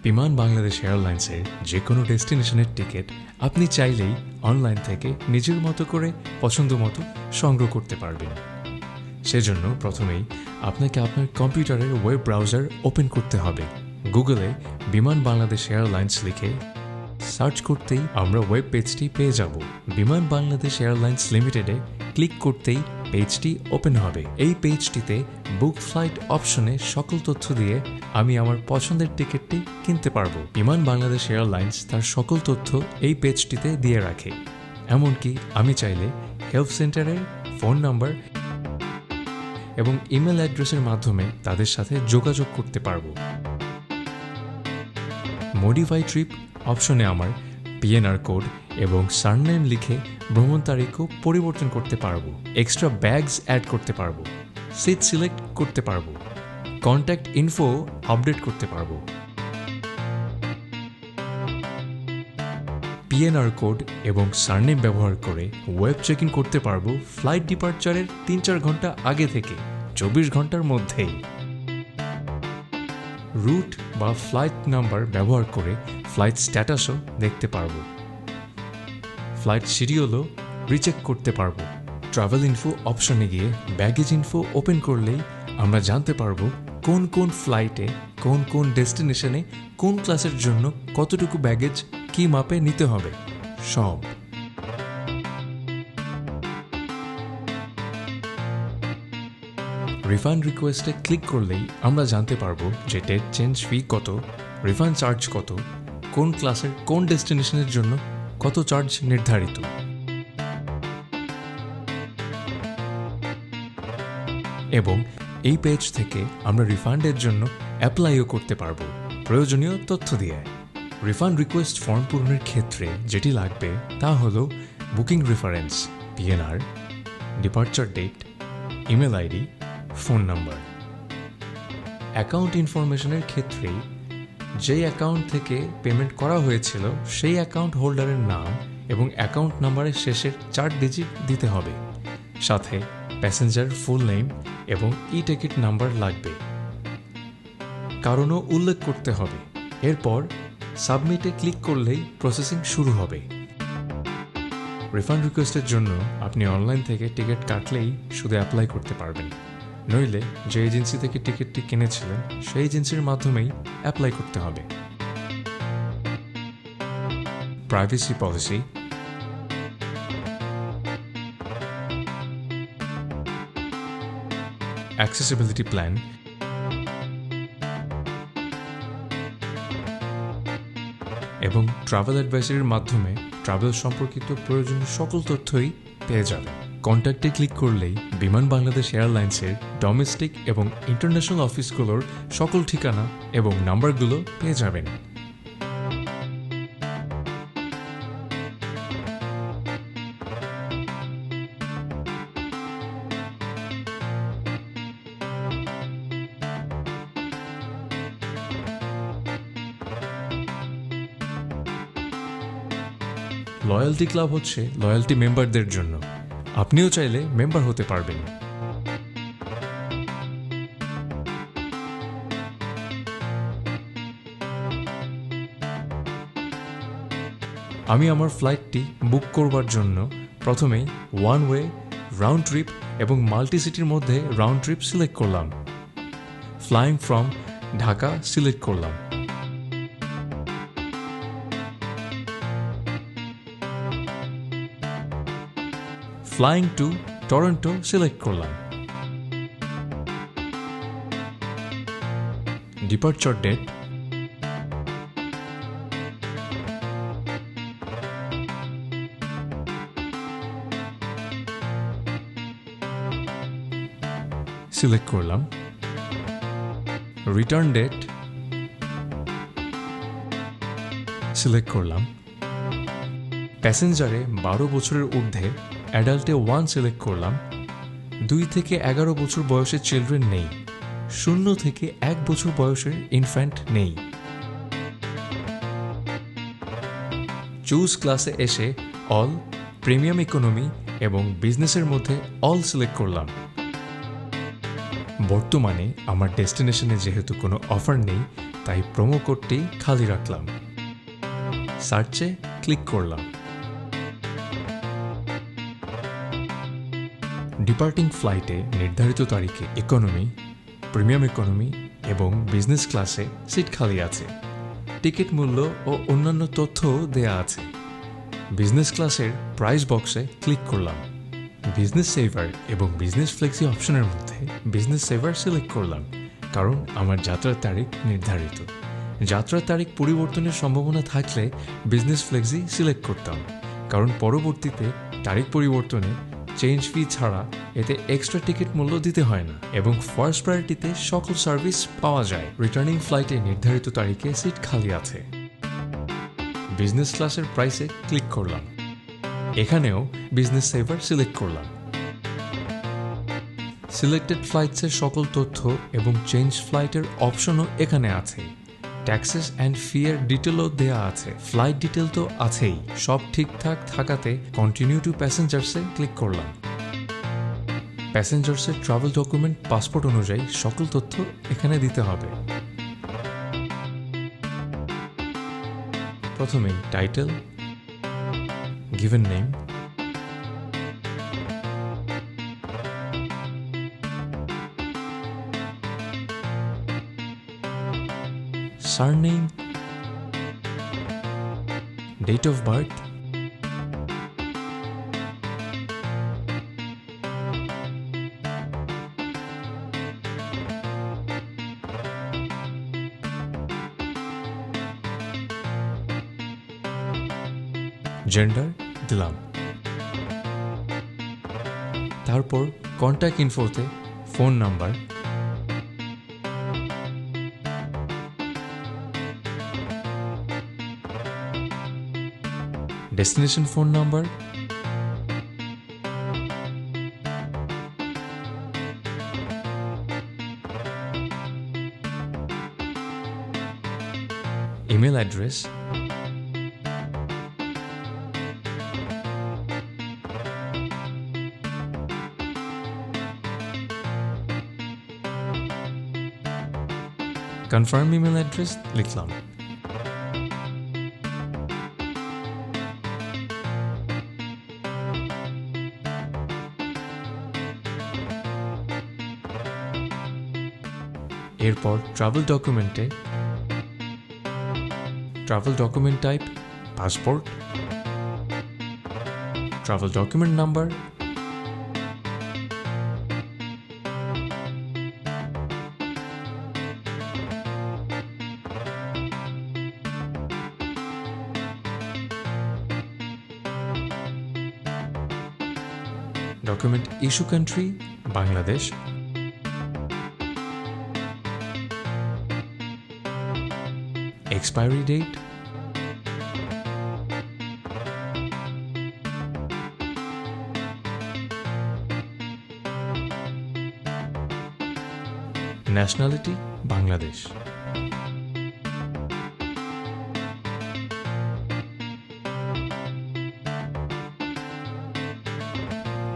বিমান বাংলাদেশ এয়ারলাইন্সের যে কোনো ডেস্টিনেশনের টিকিট আপনি চাইলেই অনলাইন থেকে নিজের মতো করে পছন্দ মতো সংগ্রহ করতে পারবেন। সেজন্য প্রথমেই আপনাকে আপনার কম্পিউটারের ওয়েব ব্রাউজার ওপেন করতে হবে। গুগলে বিমান বাংলাদেশ এয়ারলাইন্স লিখে সার্চ করতেই আমরা ওয়েব পেজটি পেয়ে যাব। বিমান বাংলাদেশ এয়ারলাইন্স লিমিটেডে ক্লিক করতেই পেজটি ওপেন হবে। এই পেজটিতে বুক ফ্লাইট অপশনে সকল তথ্য দিয়ে আমি আমার পছন্দের টিকিটটি কিনতে পারবো। বিমান বাংলাদেশ এয়ারলাইন্স তার সকল তথ্য এই পেজটিতে দিয়ে রাখে। এমনকি আমি চাইলে হেল্প সেন্টারের ফোন নাম্বার এবং ইমেল অ্যাড্রেসের মাধ্যমে তাদের সাথে যোগাযোগ করতে পারবো। মডিফাই ট্রিপ অপশনে আমার পিএনআর কোড এবং সারনেম লিখে ভ্রমণ তারিখও পরিবর্তন করতে পারবো। এক্সট্রা ব্যাগস অ্যাড করতে পারবো, সিট সিলেক্ট করতে পারবো, কন্ট্যাক্ট ইনফো আপডেট করতে পারবো। পিএনআর কোড এবং সারনেম ব্যবহার করে ওয়েব চেক ইন করতে পারবো ফ্লাইট ডিপার্চারের ৩-৪ ঘন্টা আগে থেকে ২৪ ঘন্টার মধ্যেই। রুট বা ফ্লাইট নাম্বার ব্যবহার করে ফ্লাইট স্ট্যাটাসও দেখতে পারবো। ফ্লাইট শিডিউলও রিচেক করতে পারবো। ট্রাভেল ইনফো অপশনে গিয়ে ব্যাগেজ ইনফো ওপেন করলেই আমরা জানতে পারবো কোন কোন ফ্লাইটে কোন কোন ডেস্টিনেশনে কোন ক্লাসের জন্য কতটুকু ব্যাগেজ কি মাপে নিতে হবে সব। রিফান্ড রিকোয়েস্টে ক্লিক করলেই আমরা জানতে পারবো যে ডেট চেঞ্জ ফি কত, রিফান্ড চার্জ কত, কোন ক্লাসের কোন ডেস্টিনেশনের জন্য কত চার্জ নির্ধারিত। এবং এই পেজ থেকে আমরা রিফান্ডের জন্য অ্যাপ্লাইও করতে পারবো প্রয়োজনীয় তথ্য দিয়ে। রিফান্ড রিকোয়েস্ট ফর্ম পূরণের ক্ষেত্রে যেটি লাগবে তা হলো booking reference, PNR, departure date, email ID, phone number. Account ইনফরমেশনের ক্ষেত্রেই যেই অ্যাকাউন্ট থেকে পেমেন্ট করা হয়েছিল সেই অ্যাকাউন্ট হোল্ডারের নাম এবং অ্যাকাউন্ট নাম্বারের শেষের 4 ডিজিট দিতে হবে। সাথে প্যাসেঞ্জার ফুল নেম এবং ই টিকিট নাম্বার লাগবে, কারণও উল্লেখ করতে হবে। এরপর সাবমিটে ক্লিক করলেই প্রসেসিং শুরু হবে। রিফান্ড রিকোয়েস্টের জন্য আপনি অনলাইন থেকে টিকিট কাটলেই শুধু অ্যাপ্লাই করতে পারবেন, নইলে যে এজেন্সি থেকে টিকিটটি কিনেছিলেন সেই এজেন্সির মাধ্যমেই অ্যাপ্লাই করতে হবে। প্রাইভেসি পলিসি, অ্যাক্সেসিবিলিটি প্ল্যান, এবং ট্রাভেল অ্যাডভাইসারির মাধ্যমে ট্রাভেল সম্পর্কিত প্রয়োজনীয় সকল তথ্যই পেয়ে যাবেন। কন্ট্যাক্টে ক্লিক করলেই বিমান বাংলাদেশ এয়ারলাইন্সের ডোমেস্টিক এবং ইন্টারন্যাশনাল অফিসগুলোর সকল ঠিকানা এবং নাম্বারগুলো পেয়ে যাবেন। লয়্যালটি ক্লাব হচ্ছে লয়্যালটি মেম্বারদের জন্য। আপনিও চাইলে মেম্বার হতে পারবেন। আমি আমার ফ্লাইটটি বুক করবার জন্য প্রথমেই ওয়ান ওয়ে, রাউন্ড ট্রিপ এবং মাল্টি সিটির মধ্যে রাউন্ড ট্রিপ সিলেক্ট করলাম। ফ্লাইং ফ্রম ঢাকা সিলেক্ট করলাম। ফ্লাইং টু টরন্টো সিলেক্ট করলাম। ডিপার্চার ডেট, সিলেক্ট করলাম। রিটার্ন ডেট সিলেক্ট করলাম। প্যাসেঞ্জারে 12 বছরের ঊর্ধ্বে অ্যাডাল্টে 1 সিলেক্ট করলাম। 2 থেকে 11 বছর বয়সের চিলড্রেন নেই। 0 থেকে 1 বছর বয়সের ইনফ্যান্ট নেই। চুজ ক্লাসে এসে অল, প্রিমিয়াম ইকোনমি এবং বিজনেসের মধ্যে অল সিলেক্ট করলাম। বর্তমানে আমার ডেস্টিনেশনে যেহেতু কোনো অফার নেই তাই প্রোমো কোডটি খালি রাখলাম। সার্চে ক্লিক করলাম। ডিপার্টিং ফ্লাইটে নির্ধারিত তারিখে ইকোনমি, প্রিমিয়াম ইকোনমি এবং বিজনেস ক্লাসে সিট খালি আছে। টিকিট মূল্য ও অন্যান্য তথ্যও দেয়া আছে। বিজনেস ক্লাসের প্রাইস বক্সে ক্লিক করলাম। বিজনেস সেভার এবং বিজনেস ফ্লেক্সি অপশনের মধ্যে বিজনেস সেভার সিলেক্ট করলাম, কারণ আমার যাত্রার তারিখ নির্ধারিত। যাত্রার তারিখ পরিবর্তনের সম্ভাবনা থাকলে বিজনেস ফ্লেক্সি সিলেক্ট করতাম, কারণ পরবর্তীতে তারিখ পরিবর্তনে চেঞ্জ ফি ছাড়া এতে এক্সট্রা টিকিট মূল্য দিতে হয় না এবং ফার্স্ট প্রায়োরিটিতে সকল সার্ভিস পাওয়া যায়। রিটার্নিং ফ্লাইটে নির্ধারিত তারিখে সিট খালি আছে। বিজনেস ক্লাসের প্রাইসে ক্লিক করলাম। এখানেও বিজনেস সেভার সিলেক্ট করলাম। সিলেক্টেড ফ্লাইটসের সকল তথ্য এবং চেঞ্জ ফ্লাইটের অপশনও এখানে আছে। ট্যাক্সেস অ্যান্ড ফি এর ডিটেলও দেওয়া আছে। ফ্লাইট ডিটেল তো আছেই। সব ঠিকঠাক থাকাতে কন্টিনিউ টু প্যাসেঞ্জার্সে ক্লিক করলাম। প্যাসেঞ্জার্সের ট্রাভেল ডকুমেন্ট পাসপোর্ট অনুযায়ী সকল তথ্য এখানে দিতে হবে। প্রথমেই title, given name, surname, date of birth, gender দিলাম। তারপর কন্ট্যাক্ট ইনফোতে phone number, destination phone number, email address, confirm email address লিখলাম। এরপর ট্রাভেল ডকুমেন্টে travel document type passport, travel document number, document issue country Bangladesh, expiry date, nationality Bangladesh,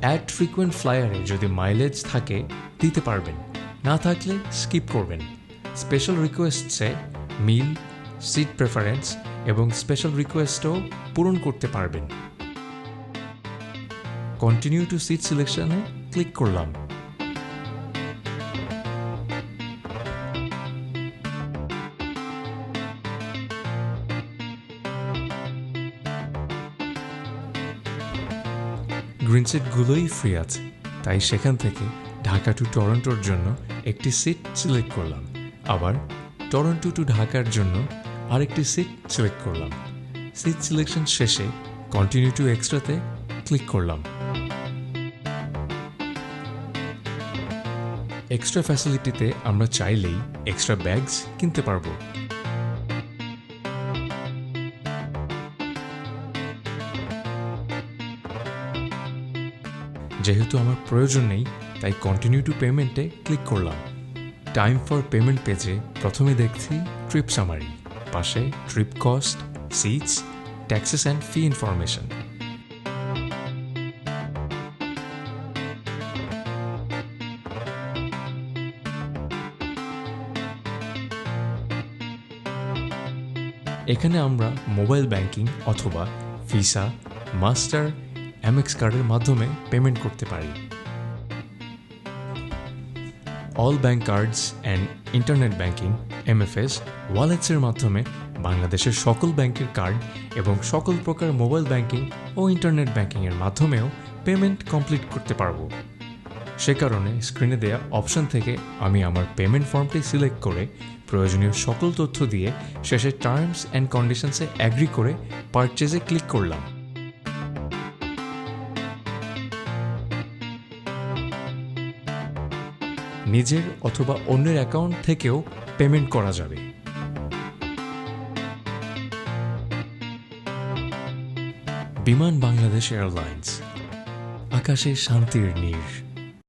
add frequent ফ্লায়ারে যদি mileage থাকে দিতে পারবেন, না থাকলে স্কিপ করবেন। স্পেশাল রিকোয়েস্টসে মিল, সিট প্রেফারেন্স এবং স্পেশাল রিকোয়েস্টও পূরণ করতে পারবেন। কন্টিনিউ টু সিট সিলেকশনে ক্লিক করলাম। গ্রিন সিটগুলোই ফ্রি আছে, তাই সেখান থেকে ঢাকা টু টরন্টোর জন্য একটি সিট সিলেক্ট করলাম। আবার টরন্টো টু ঢাকার জন্য আরেকটি সিট সিলেক্ট করলাম। সিট সিলেকশন শেষে কন্টিনিউ টু এক্সট্রাতে ক্লিক করলাম। এক্সট্রা ফ্যাসিলিটিতে আমরা চাইলেই এক্সট্রা ব্যাগস কিনতে পারবো। যেহেতু আমার প্রয়োজন নেই, তাই কন্টিনিউ টু পেমেন্টে ক্লিক করলাম। টাইম ফর পেমেন্ট পেজে প্রথমে দেখছি ট্রিপ সামারি, পাশে trip cost, seats, taxes and fee information. এখানে আমরা মোবাইল ব্যাংকিং অথবা ভিসা, মাস্টার, এমএক্স কার্ডের মাধ্যমে পেমেন্ট করতে পারি। All bank cards and internet banking MFS ওয়ালেটসের মাধ্যমে বাংলাদেশের সকল ব্যাংকের কার্ড এবং সকল প্রকার মোবাইল ব্যাংকিং ও ইন্টারনেট ব্যাংকিংয়ের মাধ্যমেও পেমেন্ট কমপ্লিট করতে পারব। সে কারণে স্ক্রিনে দেয়া অপশন থেকে আমি আমার পেমেন্ট ফর্মটি সিলেক্ট করে প্রয়োজনীয় সকল তথ্য দিয়ে শেষে টার্মস অ্যান্ড কন্ডিশনসে অ্যাগ্রি করে পারচেজে ক্লিক করলাম। নিজের অথবা অন্যের অ্যাকাউন্ট থেকেও পেমেন্ট করা যাবে। বিমান বাংলাদেশ এয়ারলাইন্স, আকাশে শান্তির নীড়।